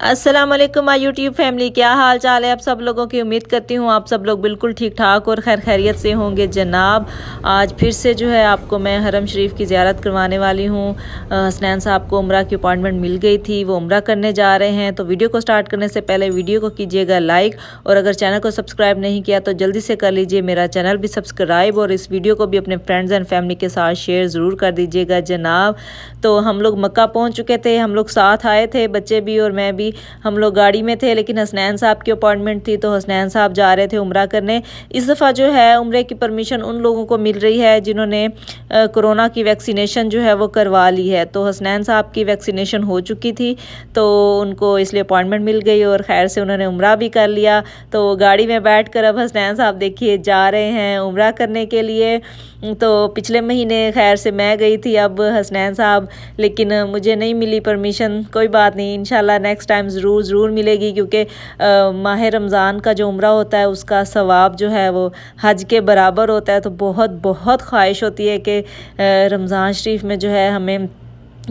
अस्सलाम वालेकुम my YouTube family, क्या हाल चाल है आप सब लोगों की। उम्मीद करती हूँ आप सब लोग बिल्कुल ठीक ठाक और खैर खैरियत से होंगे। जनाब, आज फिर से जो है आपको मैं हरम शरीफ की ज़ियारत करवाने वाली हूँ। हसनैन साहब को उम्रा की अपॉइंटमेंट मिल गई थी, वो उम्रा करने जा रहे हैं। तो वीडियो को स्टार्ट करने से पहले वीडियो को कीजिएगा लाइक, और अगर चैनल को सब्सक्राइब नहीं किया तो जल्दी से कर लीजिए, मेरा चैनल भी सब्सक्राइब, और इस वीडियो को भी अपने फ्रेंड्स एंड फैमिली के साथ शेयर ज़रूर कर दीजिएगा। जनाब, तो हम लोग मक्का पहुँच चुके थे, हम लोग साथ आए थे, बच्चे भी और मैं भी। हम लोग गाड़ी में थे, लेकिन हसनैन साहब की अपॉइंटमेंट थी तो हसनैन साहब जा रहे थे उम्रा करने। इस दफ़ा जो है उम्रे की परमिशन उन लोगों को मिल रही है जिन्होंने कोरोना की वैक्सीनेशन जो है वो करवा ली है। तो हसनैन साहब की वैक्सीनेशन हो चुकी थी तो उनको इसलिए अपॉइंटमेंट मिल गई और खैर से उन्होंने उम्रा भी कर लिया। तो गाड़ी में बैठ कर अब हसनैन साहब देखिए जा रहे हैं उम्रा करने के लिए। तो पिछले महीने खैर से मैं गई थी, अब हसनैन साहब, लेकिन मुझे नहीं मिली परमिशन। कोई बात नहीं, इंशाल्लाह नेक्स्ट टाइम ज़रूर मिलेगी, क्योंकि माह रमज़ान का जो उम्रा होता है उसका सवाब जो है वो हज के बराबर होता है। तो बहुत बहुत ख्वाहिश होती है कि रमज़ान शरीफ में जो है हमें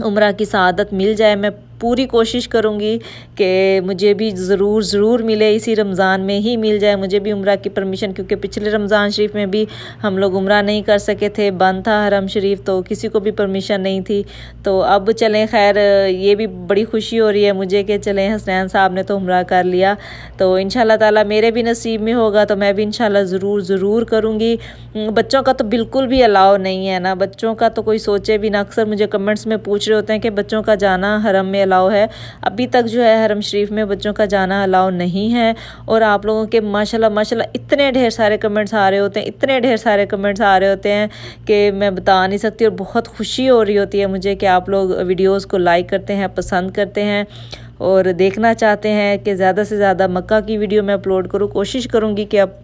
उम्रा की सआदत मिल जाए। मैं पूरी कोशिश करूँगी कि मुझे भी ज़रूर मिले, इसी रमज़ान में ही मिल जाए मुझे भी उम्रा की परमिशन, क्योंकि पिछले रमज़ान शरीफ में भी हम लोग उम्रा नहीं कर सके थे, बंद था हरम शरीफ, तो किसी को भी परमिशन नहीं थी। तो अब चलें, खैर ये भी बड़ी खुशी हो रही है मुझे कि चलें हसनैन साहब ने तो उम्रा कर लिया। तो इंशाल्लाह ताला मेरे भी नसीब में होगा तो मैं भी इंशाल्लाह ज़रूर करूँगी। बच्चों का तो बिल्कुल भी अलाउ नहीं है ना, बच्चों का तो कोई सोचे भी ना। अक्सर मुझे कमेंट्स में पूछ रहे होते हैं कि बच्चों का जाना हरम में अलाउ है। अभी तक जो है हरम शरीफ में बच्चों का जाना अलाउ नहीं है। और आप लोगों के माशाल्लाह इतने ढेर सारे कमेंट्स आ रहे होते हैं, इतने ढेर सारे कमेंट्स आ रहे होते हैं कि मैं बता नहीं सकती। और बहुत खुशी हो रही होती है मुझे कि आप लोग वीडियोज़ को लाइक करते हैं, पसंद करते हैं और देखना चाहते हैं कि ज़्यादा से ज़्यादा मक्का की वीडियो मैं अपलोड करूँ। कोशिश करूँगी कि अब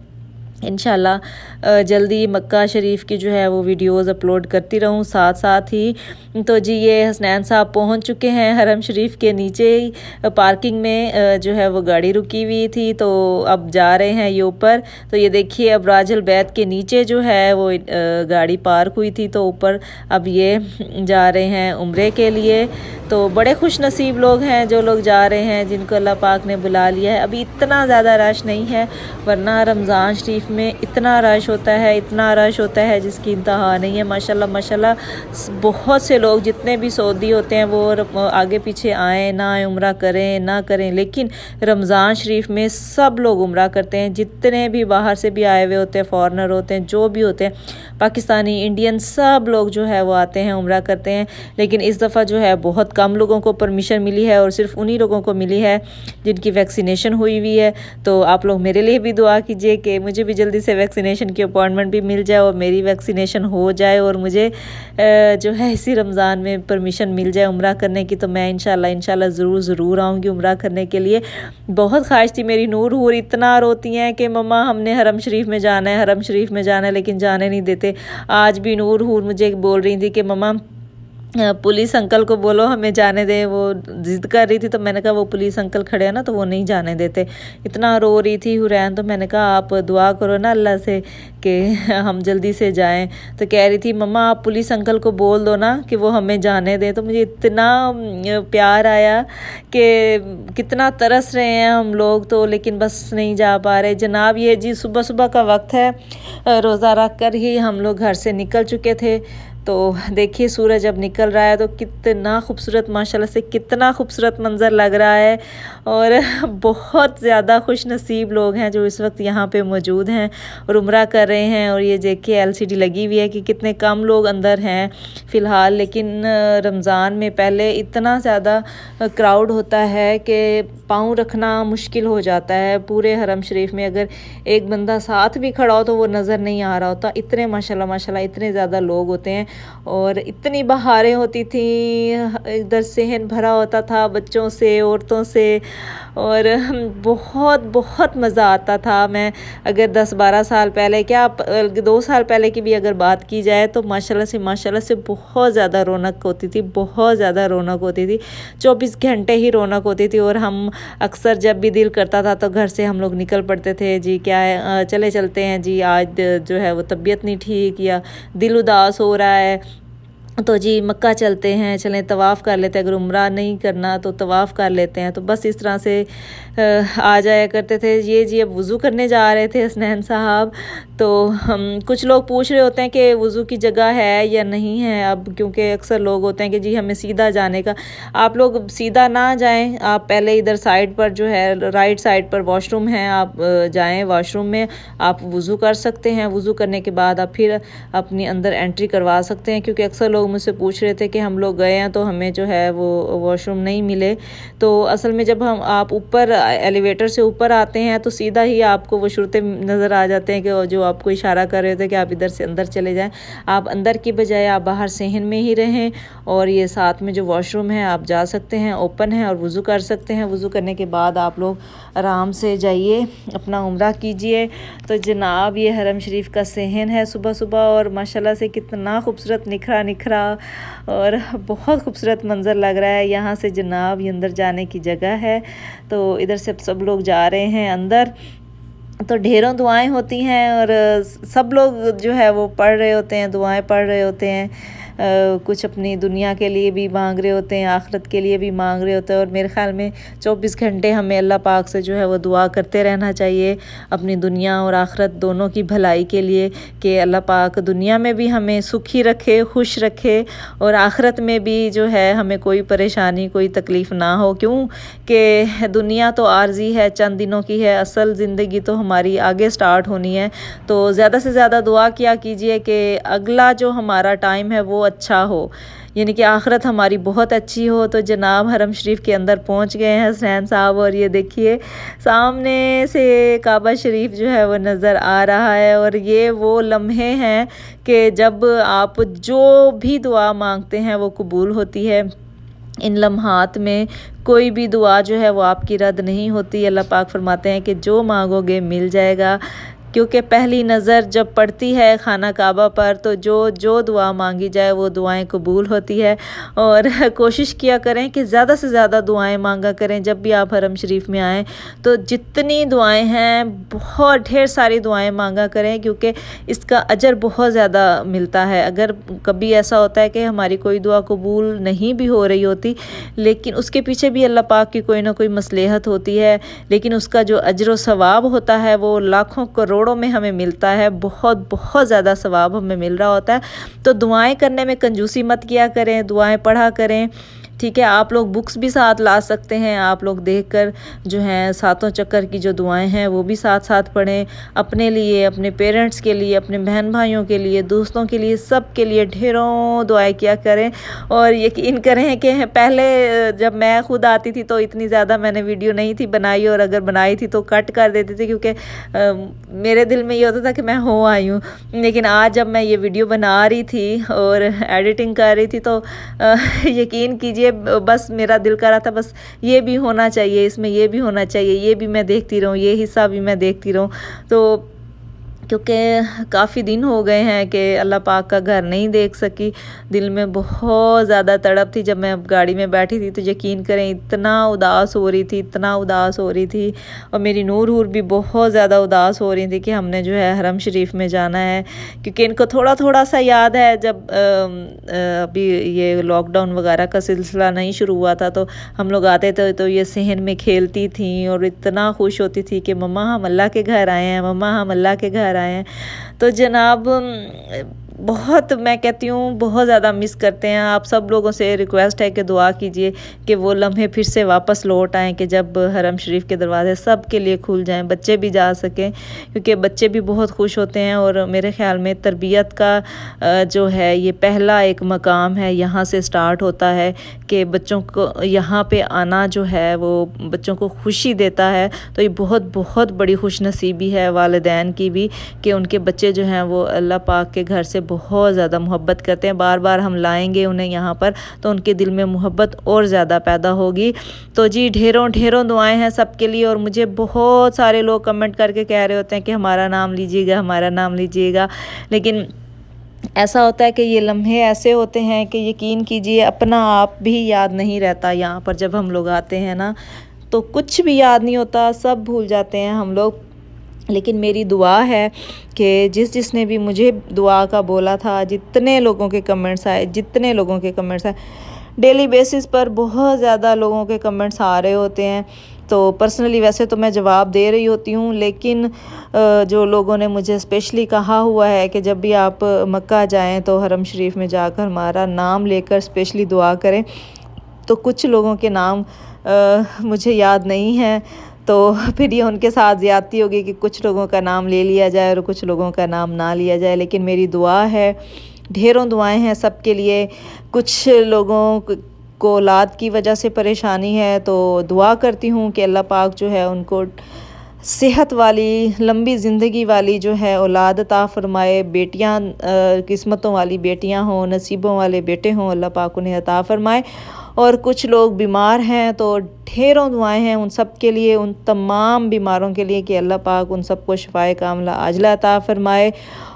इंशाल्लाह जल्दी मक्का शरीफ की जो है वो वीडियोज़ अपलोड करती रहूँ साथ साथ ही। तो जी, ये हसनैन साहब पहुंच चुके हैं हरम शरीफ के नीचे ही पार्किंग में जो है वो गाड़ी रुकी हुई थी, तो अब जा रहे हैं ये ऊपर। तो ये देखिए अब राजल बैत के नीचे जो है वो गाड़ी पार्क हुई थी, तो ऊपर अब ये जा रहे हैं उम्रे के लिए। तो बड़े खुश नसीब लोग हैं जो लोग जा रहे हैं, जिनको अल्लाह पाक ने बुला लिया है। अभी इतना ज़्यादा रश नहीं है, वरना रमज़ान शरीफ में इतना रश होता है, इतना रश होता है जिसकी इंतहा नहीं है। माशाल्लाह बहुत से लोग जितने भी सऊदी होते हैं वो आगे पीछे आए ना आए, उम्रा करें ना करें, लेकिन रमज़ान शरीफ में सब लोग उम्रा करते हैं। जितने भी बाहर से भी आए हुए होते हैं, फॉरेनर होते हैं, जो भी होते हैं, पाकिस्तानी, इंडियन, सब लोग जो है वो आते हैं, उम्रा करते हैं। लेकिन इस दफ़ा जो है बहुत कम लोगों को परमिशन मिली है और सिर्फ उन्हीं लोगों को मिली है जिनकी वैक्सीनेशन हुई हुई है। तो आप लोग मेरे लिए भी दुआ कीजिए कि मुझे भी जल्दी से वैक्सीनेशन की अपॉइंटमेंट भी मिल जाए और मेरी वैक्सीनेशन हो जाए और मुझे जो है इसी रमज़ान में परमिशन मिल जाए उम्रा करने की। तो मैं इंशाल्लाह ज़रूर आऊँगी उम्रा करने के लिए। बहुत ख्वाहिश थी मेरी। नूर हूर इतना रोती हैं कि मम्मा हमने हरम शरीफ में जाना है, हरम शरीफ में जाना है, लेकिन जाने नहीं देते। आज भी नूर हूर मुझे बोल रही थी कि मम्मा पुलिस अंकल को बोलो हमें जाने दे, वो जिद कर रही थी। तो मैंने कहा वो पुलिस अंकल खड़े हैं ना, तो वो नहीं जाने देते। इतना रो रही थी हुरैन, तो मैंने कहा आप दुआ करो ना अल्लाह से कि हम जल्दी से जाएं। तो कह रही थी मम्मा आप पुलिस अंकल को बोल दो ना कि वो हमें जाने दें। तो मुझे इतना प्यार आया कि कितना तरस रहे हैं हम लोग तो, लेकिन बस नहीं जा पा रहे। जनाब, ये जी सुबह का वक्त है, रोज़ा रख कर ही हम लोग घर से निकल चुके थे। तो देखिए सूरज अब निकल रहा है, तो कितना खूबसूरत, माशाल्लाह से कितना खूबसूरत मंज़र लग रहा है। और बहुत ज़्यादा खुश नसीब लोग हैं जो इस वक्त यहाँ पे मौजूद हैं और उम्रा कर रहे हैं। और ये देखिए LCD लगी हुई है कि कितने कम लोग अंदर हैं फ़िलहाल, लेकिन रमज़ान में पहले इतना ज़्यादा क्राउड होता है कि पाँव रखना मुश्किल हो जाता है। पूरे हरम शरीफ में अगर एक बंदा साथ भी खड़ा हो तो वो नज़र नहीं आ रहा होता, इतने माशाल्लाह इतने ज़्यादा लोग होते हैं। और इतनी बहारें होती थी, इधर सहन भरा होता था बच्चों से, औरतों से, और बहुत मज़ा आता था। मैं अगर 10-12 साल पहले, क्या 2 साल पहले की भी अगर बात की जाए तो माशाल्लाह से बहुत ज़्यादा रौनक होती थी, बहुत ज़्यादा रौनक होती थी। 24 घंटे ही रौनक होती थी। और हम अक्सर जब भी दिल करता था तो घर से हम लोग निकल पड़ते थे, जी क्या है चलते हैं जी, आज जो है वो तबीयत नहीं ठीक या दिल उदास हो रहा है तो जी मक्का चलते हैं, चलें तवाफ़ कर लेते हैं, अगर उम्रा नहीं करना तो तवाफ़ कर लेते हैं। तो बस इस तरह से आ जाया करते थे। ये जी अब वज़ू करने जा रहे थे हसनैन साहब, तो हम कुछ लोग पूछ रहे होते हैं कि वज़ू की जगह है या नहीं है अब, क्योंकि अक्सर लोग होते हैं कि जी हमें सीधा जाने का। आप लोग सीधा ना जाएं, आप पहले इधर साइड पर जो है राइट साइड पर वॉशरूम है, आप जाएं, वॉशरूम में आप वज़ू कर सकते हैं। वज़ू करने के बाद आप फिर अपनी अंदर एंट्री करवा सकते हैं, क्योंकि अक्सर लोग मुझसे पूछ रहे थे कि हम लोग गए हैं तो हमें जो है वो वॉशरूम नहीं मिले। तो असल में जब आप ऊपर एलिवेटर से ऊपर आते हैं तो सीधा ही आपको वो शुरते नज़र आ जाते हैं कि जो आपको इशारा कर रहे थे कि आप इधर से अंदर चले जाएं। आप अंदर की बजाय आप बाहर सहन में ही रहें, और ये साथ में जो वॉशरूम है आप जा सकते हैं, ओपन है, और वज़ू कर सकते हैं। वज़ू करने के बाद आप लोग आराम से जाइए अपना उम्रा कीजिए। तो जनाब ये हरम शरीफ का सहन है सुबह सुबह, और माशाल्लाह से कितना खूबसूरत निखरा निखरा और बहुत खूबसूरत मंज़र लग रहा है। यहाँ से जनाब ये अंदर जाने की जगह है, तो इधर से सब लोग जा रहे हैं अंदर। तो ढेरों दुआएं होती हैं, और सब लोग जो है वो पढ़ रहे होते हैं, दुआएं पढ़ रहे होते हैं। कुछ अपनी दुनिया के लिए भी मांग रहे होते हैं, आखिरत के लिए भी मांग रहे होते हैं। और मेरे ख़्याल में 24 घंटे हमें अल्लाह पाक से जो है वो दुआ करते रहना चाहिए अपनी दुनिया और आखिरत दोनों की भलाई के लिए, कि अल्लाह पाक दुनिया में भी हमें सुखी रखे, खुश रखे, और आखिरत में भी जो है हमें कोई परेशानी, कोई तकलीफ़ ना हो। क्यों कि दुनिया तो आर्जी है, चंद दिनों की है, असल ज़िंदगी तो हमारी आगे स्टार्ट होनी है। तो ज़्यादा से ज़्यादा दुआ किया कीजिए कि अगला जो हमारा टाइम है वो अच्छा हो, यानी कि आखिरत हमारी बहुत अच्छी हो। तो जनाब हरम शरीफ के अंदर पहुंच गए हैं हसनैन साहब, और ये देखिए सामने से काबा शरीफ जो है वो नज़र आ रहा है। और ये वो लम्हे हैं कि जब आप जो भी दुआ मांगते हैं वो कबूल होती है। इन लम्हात में कोई भी दुआ जो है वो आपकी रद्द नहीं होती। अल्लाह पाक फरमाते हैं कि जो मांगोगे मिल जाएगा, क्योंकि पहली नज़र जब पड़ती है खाना काबा पर तो जो दुआ मांगी जाए वो दुआएं कबूल होती है। और कोशिश किया करें कि ज़्यादा से ज़्यादा दुआएं मांगा करें। जब भी आप हरम शरीफ में आएँ तो जितनी दुआएं हैं बहुत ढेर सारी दुआएं मांगा करें, क्योंकि इसका अजर बहुत ज़्यादा मिलता है। अगर कभी ऐसा होता है कि हमारी कोई दुआ कबूल नहीं भी हो रही होती, लेकिन उसके पीछे भी अल्लाह पाक की कोई ना कोई मसलहत होती है, लेकिन उसका जो अजर व सवाब होता है वो लाखों करोड़ों में हमें मिलता है। बहुत बहुत ज़्यादा सवाब हमें मिल रहा होता है। तो दुआएं करने में कंजूसी मत किया करें, दुआएं पढ़ा करें। ठीक है, आप लोग बुक्स भी साथ ला सकते हैं, आप लोग देखकर जो हैं सातों चक्कर की जो दुआएं हैं वो भी साथ साथ पढ़ें। अपने लिए, अपने पेरेंट्स के लिए, अपने बहन भाइयों के लिए, दोस्तों के लिए, सब के लिए ढेरों दुआएं किया करें। और यकीन करें कि पहले जब मैं खुद आती थी तो इतनी ज़्यादा मैंने वीडियो नहीं थी बनाई, और अगर बनाई थी तो कट कर देती थी, क्योंकि मेरे दिल में ये होता था कि मैं हो आई हूँ। लेकिन आज जब मैं ये वीडियो बना रही थी और एडिटिंग कर रही थी तो यकीन कीजिए बस मेरा दिल कर रहा था बस ये भी होना चाहिए, इसमें ये भी होना चाहिए, ये भी मैं देखती रहूँ, ये हिस्सा भी मैं देखती रहूँ। तो क्योंकि काफ़ी दिन हो गए हैं कि अल्लाह पाक का घर नहीं देख सकी। दिल में बहुत ज़्यादा तड़प थी। जब मैं गाड़ी में बैठी थी तो यकीन करें इतना उदास हो रही थी, इतना उदास हो रही थी। और मेरी नूर भी बहुत ज़्यादा उदास हो रही थी कि हमने जो है हरम शरीफ में जाना है, क्योंकि इनको थोड़ा थोड़ा सा याद है जब अभी ये लॉकडाउन वगैरह का सिलसिला नहीं शुरू हुआ था तो हम लोग आते थे तो ये सहन में खेलती थी और इतना खुश होती थी कि मम्मा हम अल्लाह के घर आए हैं, मम्मा हम अल्लाह के घर आए हैं। तो जनाब बहुत, मैं कहती हूँ बहुत ज़्यादा मिस करते हैं। आप सब लोगों से रिक्वेस्ट है कि दुआ कीजिए कि वो लम्हे फिर से वापस लौट आएँ, कि जब हरम शरीफ के दरवाज़े सब के लिए खुल जाएं, बच्चे भी जा सकें, क्योंकि बच्चे भी बहुत खुश होते हैं। और मेरे ख़्याल में तरबियत का जो है ये पहला एक मकाम है, यहाँ से स्टार्ट होता है कि बच्चों को यहाँ पे आना जो है वो बच्चों को खुशी देता है। तो ये बहुत बहुत बड़ी खुशनसीबी है वालिदैन की भी कि उनके बच्चे जो हैं वो अल्लाह पाक के घर से बहुत ज़्यादा मोहब्बत करते हैं। बार बार हम लाएंगे उन्हें यहाँ पर तो उनके दिल में मोहब्बत और ज़्यादा पैदा होगी। तो जी ढेरों ढेरों दुआएं हैं सबके लिए। और मुझे बहुत सारे लोग कमेंट करके कह रहे होते हैं कि हमारा नाम लीजिएगा, हमारा नाम लीजिएगा, लेकिन ऐसा होता है कि ये लम्हे ऐसे होते हैं कि यकीन कीजिए अपना आप भी याद नहीं रहता। यहाँ पर जब हम लोग आते हैं ना तो कुछ भी याद नहीं होता, सब भूल जाते हैं हम लोग। लेकिन मेरी दुआ है कि जिसने भी मुझे दुआ का बोला था, जितने लोगों के कमेंट्स आए, डेली बेसिस पर बहुत ज़्यादा लोगों के कमेंट्स आ रहे होते हैं। तो पर्सनली वैसे तो मैं जवाब दे रही होती हूँ, लेकिन जो लोगों ने मुझे स्पेशली कहा हुआ है कि जब भी आप मक्का जाएं तो हरम शरीफ में जाकर हमारा नाम लेकर स्पेशली दुआ करें। तो कुछ लोगों के नाम मुझे याद नहीं है, तो फिर ये उनके साथ ज़्यादती होगी कि कुछ लोगों का नाम ले लिया जाए और कुछ लोगों का नाम ना लिया जाए। लेकिन मेरी दुआ है, ढेरों दुआएं हैं सबके लिए। कुछ लोगों को औलाद की वजह से परेशानी है, तो दुआ करती हूँ कि अल्लाह पाक जो है उनको सेहत वाली, लंबी ज़िंदगी वाली जो है औलाद अता फ़रमाए। बेटियाँ किस्मतों वाली बेटियाँ हों, नसीबों वाले बेटे हों, अल्लाह पाक उन्हें अता फ़रमाए। और कुछ लोग बीमार हैं, तो ढेरों दुआएं हैं उन सब के लिए, उन तमाम बीमारों के लिए कि अल्लाह पाक उन सबको शिफ़ाए कामिला आजिला अता फ़रमाए।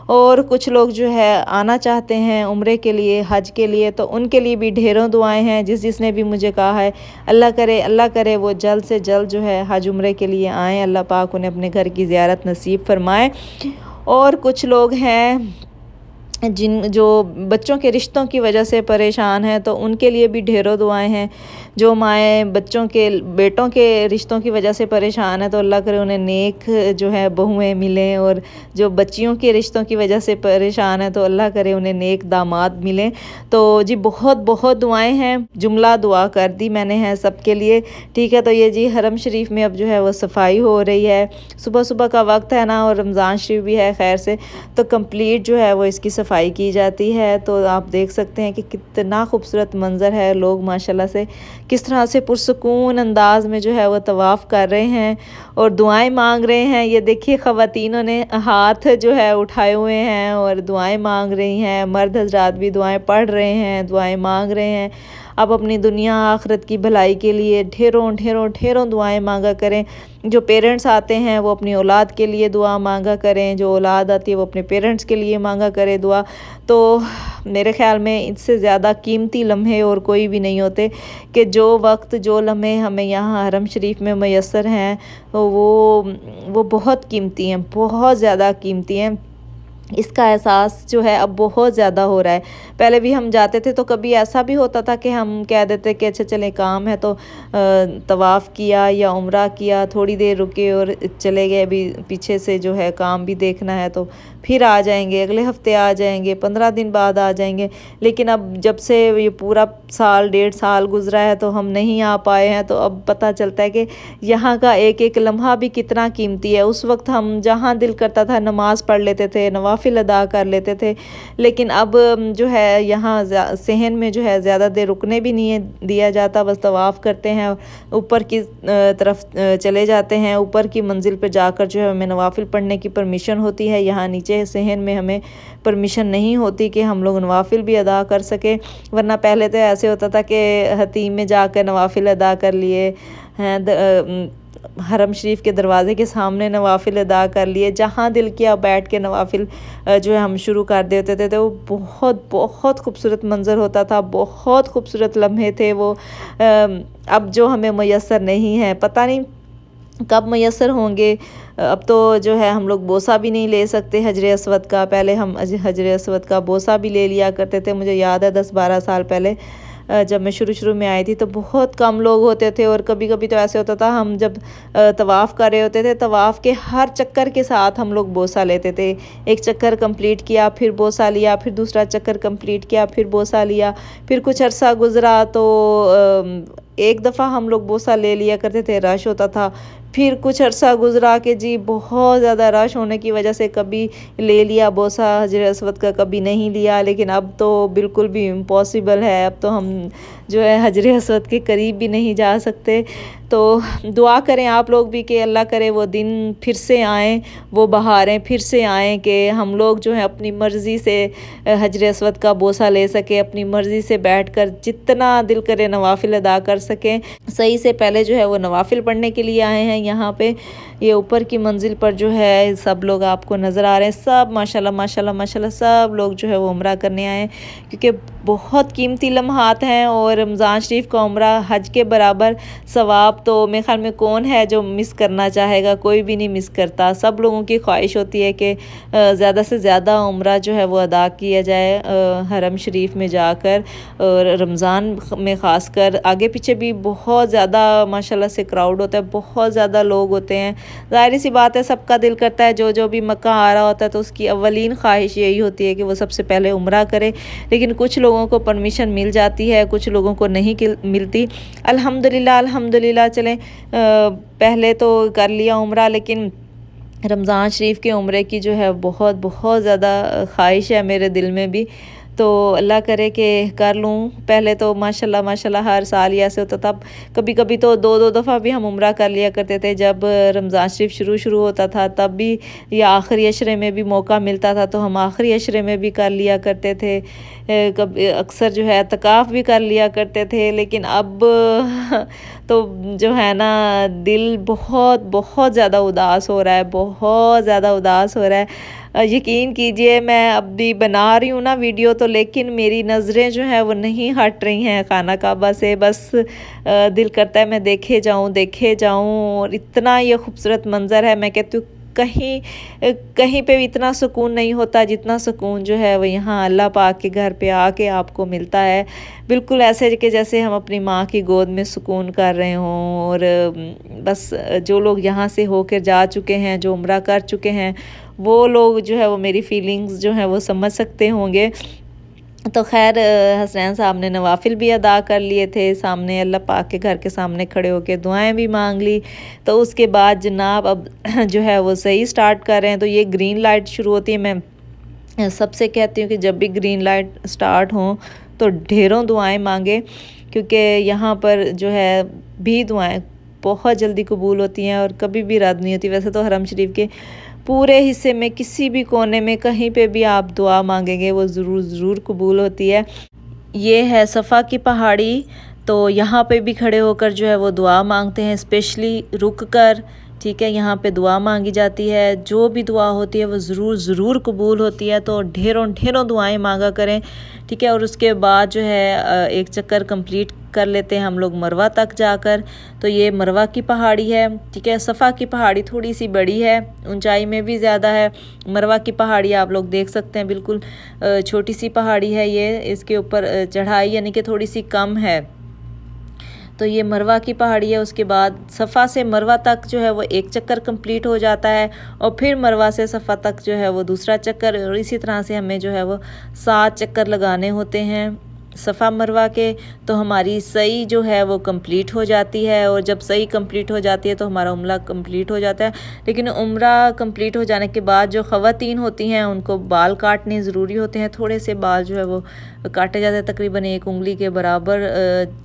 और कुछ लोग जो है आना चाहते हैं उम्रे के लिए, हज के लिए, तो उनके लिए भी ढेरों दुआएं हैं। जिसने भी मुझे कहा है अल्लाह करे वो जल्द से जल्द जो है हज उम्रे के लिए आएँ, अल्लाह पाक उन्हें अपने घर की ज़ियारत नसीब फ़रमाए। और कुछ लोग हैं जो बच्चों के रिश्तों की वजह से परेशान हैं, तो उनके लिए भी ढेरों दुआएं हैं। जो माएँ बच्चों के बेटों के रिश्तों की वजह से परेशान है, तो अल्लाह करे उन्हें नेक जो है बहुएं मिलें। और जो बच्चियों के रिश्तों की वजह से परेशान है, तो अल्लाह करे उन्हें नेक दामाद मिलें। तो जी बहुत बहुत दुआएं हैं, जुमला दुआ कर दी मैंने है सबके लिए। ठीक है, तो ये जी हरम शरीफ में अब जो है वो सफाई हो रही है। सुबह सुबह का वक्त है ना, और रमज़ान शरीफ भी है खैर से, तो कंप्लीट जो है वो इसकी सफाई की जाती है। तो आप देख सकते हैं कि कितना खूबसूरत मंज़र है। लोग माशाल्लाह से किस तरह से पुरसुकून अंदाज में जो है वो तवाफ़ कर रहे हैं और दुआएं मांग रहे हैं। ये देखिए ख़वातीनों ने हाथ जो है उठाए हुए हैं और दुआएं मांग रही हैं। मर्द हजरात भी दुआएं पढ़ रहे हैं, दुआएं मांग रहे हैं। अब अपनी दुनिया आखिरत की भलाई के लिए ढेरों ढेरों ढेरों दुआएं मांगा करें। जो पेरेंट्स आते हैं वो अपनी औलाद के लिए दुआ मांगा करें, जो औलाद आती है वो अपने पेरेंट्स के लिए मांगा करे दुआ। तो मेरे ख़्याल में इससे ज़्यादा कीमती लम्हे और कोई भी नहीं होते कि जो वक्त जो लम्हे हमें यहाँ हरम शरीफ में मैसर हैं, तो वो बहुत कीमती हैं, बहुत ज़्यादा कीमती हैं। इसका एहसास जो है अब बहुत ज़्यादा हो रहा है। पहले भी हम जाते थे तो कभी ऐसा भी होता था कि हम कह देते कि अच्छा चले काम है तो तवाफ़ किया या उम्रा किया, थोड़ी देर रुके और चले गए। अभी पीछे से जो है काम भी देखना है तो फिर आ जाएंगे, अगले हफ्ते आ जाएंगे, 15 दिन बाद आ जाएंगे। लेकिन अब जब से ये पूरा साल 1.5 साल गुजरा है तो हम नहीं आ पाए हैं, तो अब पता चलता है कि यहाँ का एक एक लम्हा भी कितना कीमती है। उस वक्त हम जहाँ दिल करता था नमाज़ पढ़ लेते थे, नवाफिल अदा कर लेते थे। लेकिन अब जो है यहाँ सहन में जो है ज़्यादा देर रुकने भी नहीं दिया जाता, बस तवाफ़ करते हैं, ऊपर की तरफ चले जाते हैं। ऊपर की मंजिल पर जाकर जो है हमें नवाफिल पढ़ने की परमिशन होती है। यहाँ नीचे सहन में हमें परमिशन नहीं होती कि हम लोग नवाफिल भी अदा कर सके। वरना पहले तो ऐसे होता था कि हतीम में जाकर नवाफिल अदा कर लिए हैं, हरम शरीफ के दरवाज़े के सामने नवाफिल अदा कर लिए, जहाँ दिल किया बैठ के नवाफिल जो है हम शुरू कर देते थे। तो वो बहुत बहुत खूबसूरत मंज़र होता था, बहुत खूबसूरत लम्हे थे वो। अब जो हमें मैसर नहीं है, पता नहीं कब मैसर होंगे। अब तो जो है हम लोग बोसा भी नहीं ले सकते हजर अस्वद का। पहले हम हजर अस्वद का बोसा भी ले लिया करते थे। मुझे याद है 10-12 साल पहले जब मैं शुरू में आई थी तो बहुत कम लोग होते थे। और कभी कभी तो ऐसे होता था, हम जब तवाफ़ कर रहे होते थे, तवाफ़ के हर चक्कर के साथ हम लोग बोसा लेते थे। एक चक्कर कंप्लीट किया, फिर बोसा लिया, फिर दूसरा चक्कर कंप्लीट किया, फिर बोसा लिया। फिर कुछ अरसा गुजरा तो एक दफ़ा हम लोग बोसा ले लिया करते थे, रश होता था। फिर कुछ अरसा गुजरा कि जी बहुत ज़्यादा रश होने की वजह से कभी ले लिया बोसा हजर अस्वद का, कभी नहीं लिया। लेकिन अब तो बिल्कुल भी इम्पॉसिबल है, अब तो हम जो है हजर अस्वद के करीब भी नहीं जा सकते। तो दुआ करें आप लोग भी कि अल्लाह करे वो दिन फिर से आएँ, वो बहारें फिर से आएँ कि हम लोग जो है अपनी मर्ज़ी से हजर अस्वद का बोसा ले सकें, अपनी मर्ज़ी से बैठकर जितना दिल करे नवाफिल अदा कर सकें। सही से पहले जो है वो नवाफिल पढ़ने के लिए आए हैं यहाँ पे। ये ऊपर की मंजिल पर जो है सब लोग आपको नज़र आ रहे हैं, सब माशाल्लाह माशाल्लाह माशाल्लाह सब लोग जो है वो उम्रा करने आए हैं, क्योंकि बहुत कीमती लम्हात हैं और रमज़ान शरीफ का उम्रा हज के बराबर सवाब तो मेरे ख़्याल में कौन है जो मिस करना चाहेगा, कोई भी नहीं मिस करता। सब लोगों की ख्वाहिश होती है कि ज़्यादा से ज़्यादा उम्रा जो है वो अदा किया जाए हरम शरीफ में जाकर, और रमज़ान में ख़ासकर। आगे पीछे भी बहुत ज़्यादा माशाल्लाह से क्राउड होता है, बहुत ज़्यादा लोग होते हैं। ज़ाहिर सी बात है, सबका दिल करता है जो भी मक्का आ रहा होता है तो उसकी अव्वलीन ख्वाहिश यही होती है कि वो सबसे पहले उम्रा करे। लेकिन कुछ लोगों को परमिशन मिल जाती है, कुछ लोगों को नहीं मिलती। अल्हम्दुलिल्लाह अल्हम्दुलिल्लाह चलें, पहले तो कर लिया उम्रा, लेकिन रमज़ान शरीफ के उम्रे की जो है बहुत बहुत ज़्यादा ख्वाहिश है मेरे दिल में भी। तो अल्लाह करे कि कर लूँ। पहले तो माशाल्लाह माशाल्लाह हर साल ही ऐसे होता था। कभी कभी तो दो दो दफ़ा भी हम उम्रा कर लिया करते थे। जब रमज़ान शरीफ शुरू होता था तब भी, या आखिरी अशरे में भी मौका मिलता था तो हम आखिरी अशरे में भी कर लिया करते थे। कभी अक्सर जो है एतकाफ़ भी कर लिया करते थे। लेकिन अब तो जो है ना, दिल बहुत बहुत ज़्यादा उदास हो रहा है, बहुत ज़्यादा उदास हो रहा है। यकीन कीजिए, मैं अब भी बना रही हूँ ना वीडियो तो, लेकिन मेरी नज़रें जो हैं वो नहीं हट रही हैं खाना काबा से। बस दिल करता है मैं देखे जाऊँ। और इतना ये खूबसूरत मंज़र है, मैं कहती हूँ कहीं पे भी इतना सुकून नहीं होता जितना सुकून जो है वो यहाँ अल्लाह पाक के घर पे आके आपको मिलता है। बिल्कुल ऐसे कि जैसे हम अपनी माँ की गोद में सुकून कर रहे हों। और बस जो लोग यहाँ से होकर जा चुके हैं, जो उम्रा कर चुके हैं, वो लोग जो है वो मेरी फीलिंग्स जो है वो समझ सकते होंगे। तो खैर, हसनैन साहब ने नवाफिल भी अदा कर लिए थे, सामने अल्लाह पाक के घर के सामने खड़े होकर दुआएं भी मांग ली। तो उसके बाद जनाब अब जो है वो सही स्टार्ट कर रहे हैं। तो ये ग्रीन लाइट शुरू होती है। मैं सबसे कहती हूँ कि जब भी ग्रीन लाइट स्टार्ट हो तो ढेरों दुआएं मांगे, क्योंकि यहाँ पर जो है भी दुआएं बहुत जल्दी कबूल होती हैं और कभी भी रद्द नहीं होती। वैसे तो हरम शरीफ के पूरे हिस्से में किसी भी कोने में कहीं पे भी आप दुआ मांगेंगे वो ज़रूर कबूल होती है। ये है सफ़ा की पहाड़ी, तो यहाँ पे भी खड़े होकर जो है वो दुआ मांगते हैं, स्पेशली रुक कर। ठीक है, यहाँ पे दुआ मांगी जाती है, जो भी दुआ होती है वो ज़रूर कबूल होती है। तो ढेरों दुआएं मांगा करें। ठीक है, और उसके बाद जो है एक चक्कर कंप्लीट कर लेते हैं हम लोग मरवा तक जाकर। तो ये मरवा की पहाड़ी है। ठीक है, सफ़ा की पहाड़ी थोड़ी सी बड़ी है, ऊंचाई में भी ज़्यादा है। मरवा की पहाड़ी आप लोग देख सकते हैं, बिल्कुल छोटी सी पहाड़ी है ये। इसके ऊपर चढ़ाई यानी कि थोड़ी सी कम है। तो ये मरवा की पहाड़ी है। उसके बाद सफ़ा से मरवा तक जो है वो एक चक्कर कंप्लीट हो जाता है, और फिर मरवा से सफ़ा तक जो है वो दूसरा चक्कर, और इसी तरह से हमें जो है वो 7 चक्कर लगाने होते हैं सफ़ा मरवा के। तो हमारी सही जो है वो कंप्लीट हो जाती है, और जब सही कंप्लीट हो जाती है तो हमारा उम्रा कंप्लीट हो जाता है। लेकिन उम्रा कंप्लीट हो जाने के बाद जो ख़वातीन होती हैं उनको बाल काटने ज़रूरी होते हैं। थोड़े से बाल जो है वो काटे जाते हैं, तकरीबन 1 उंगली के बराबर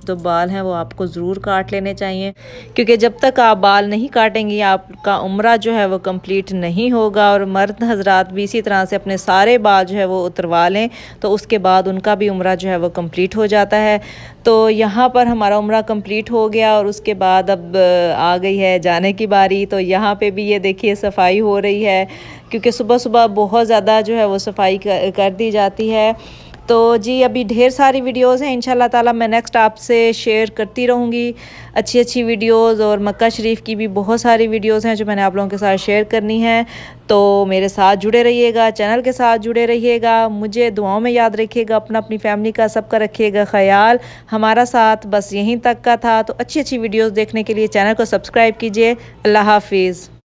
जो बाल हैं वो आपको ज़रूर काट लेने चाहिए, क्योंकि जब तक आप बाल नहीं काटेंगी आपका उम्रा जो है वो कंप्लीट नहीं होगा। और मर्द हजरात भी इसी तरह से अपने सारे बाल जो है वो उतरवा लें, तो उसके बाद उनका भी उम्रा जो है वो कंप्लीट हो जाता है। तो यहाँ पर हमारा उम्रा कंप्लीट हो गया, और उसके बाद अब आ गई है जाने की बारी। तो यहाँ पे भी ये देखिए सफाई हो रही है, क्योंकि सुबह सुबह बहुत ज़्यादा जो है वो सफाई कर दी जाती है। तो जी अभी ढेर सारी वीडियोज़ हैं, इंशाल्लाह ताला मैं नेक्स्ट आपसे शेयर करती रहूँगी अच्छी वीडियोज़। और मक्का शरीफ की भी बहुत सारी वीडियोज़ हैं जो मैंने आप लोगों के साथ शेयर करनी है। तो मेरे साथ जुड़े रहिएगा, चैनल के साथ जुड़े रहिएगा, मुझे दुआओं में याद रखिएगा, अपनी फैमिली का सबका रखिएगा ख्याल। हमारा साथ बस यहीं तक का था। तो अच्छी वीडियोज़ देखने के लिए चैनल को सब्सक्राइब कीजिए। अल्लाह हाफिज़।